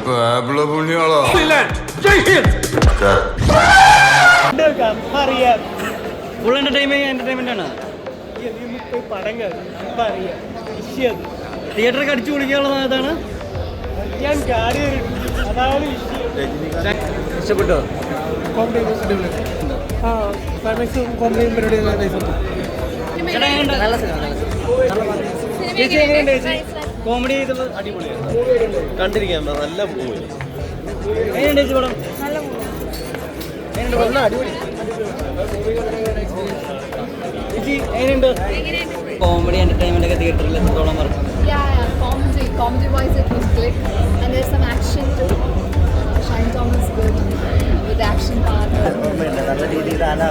Pablo പുണ്യാളോ full entertainment ആണ്. തിയേറ്ററൊക്കെ അടിച്ചു പൊളിക്കാനുള്ള ഇതാണ്. ഇഷ്ടപ്പെട്ടോ? ചേച്ചി എങ്ങനെയുണ്ട് ചേച്ചി? കോമഡി ചെയ്തത് അടിപൊളിയാണ്, കണ്ടിരിക്കാൻ നല്ല മൂവി. എങ്ങനെയുണ്ട് ചേച്ചി പടം? എങ്ങനെയുണ്ട് അടിപൊളി. ചേച്ചി എങ്ങനെയുണ്ട്? കോമഡി എന്റർടൈൻമെന്റ് ഒക്കെ തിയേറ്ററിൽ എത്രത്തോളം work? Comedy wise it was click and there's some action too. Shine Thomas good with the action part. നല്ല രീതിയിൽ ആന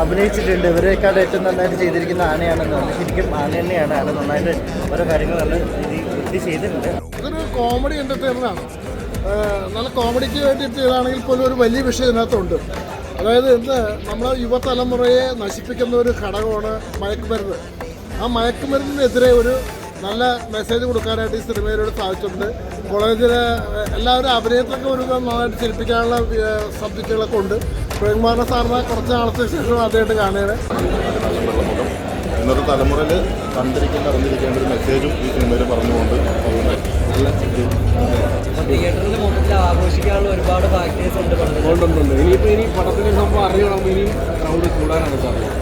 അഭിനയിച്ചിട്ടുണ്ട്. ഇവരെക്കാൾ ഏറ്റവും നന്നായിട്ട് ചെയ്തിരിക്കുന്ന ആനയാണെന്ന് പറഞ്ഞു. ശരിക്കും ആന തന്നെയാണ്. ആന നന്നായിട്ട് ഓരോ കാര്യങ്ങൾ നല്ല രീതിയിൽ ചെയ്തിട്ടുണ്ട്. അതൊരു കോമഡി എൻ്റർടൈനറാണ്. നല്ല കോമഡിക്ക് വേണ്ടി ചെയ്താണെങ്കിൽ പോലും ഒരു വലിയ വിഷയം ഇതിനകത്തുണ്ട്. അതായത് ഇന്ന് നമ്മളെ യുവതലമുറയെ നശിപ്പിക്കുന്ന ഒരു ഘടകമാണ് മയക്കുമരുന്ന്. ആ മയക്കുമരുന്നിനെതിരെ ഒരു നല്ല മെസ്സേജ് കൊടുക്കാനായിട്ട് ഈ സിനിമയിലൂടെ സാധിച്ചിട്ടുണ്ട്. കോളേജിലെ എല്ലാവരും അഭിനയത്തിലൊക്കെ ഒരു നന്നായിട്ട് ചിരിപ്പിക്കാനുള്ള സബ്ജക്റ്റുകളൊക്കെ ഉണ്ട്. പ്രേംകുമാറിൻ്റെ സാറിനെ കുറച്ച് നാളത്തെ ശേഷം ആദ്യമായിട്ട് കാണുകയാണ്. ഇന്നത്തെ തലമുറയിൽ അറിഞ്ഞിരിക്കേണ്ട ഒരു മെസ്സേജും ഈ സിനിമയിൽ പറഞ്ഞുകൊണ്ട് തിയേറ്ററിൽ മൊത്തത്തിൽ ആഘോഷിക്കാനുള്ള ഒരുപാട് ഫാക്ടേഴ്സ് ഉണ്ട്. ഇനിയിപ്പോൾ പടത്തിൻ്റെ സംഭവം അറിയണം. ഇനി ക്രൗഡ് കൂടാനാണ് സാധ്യത.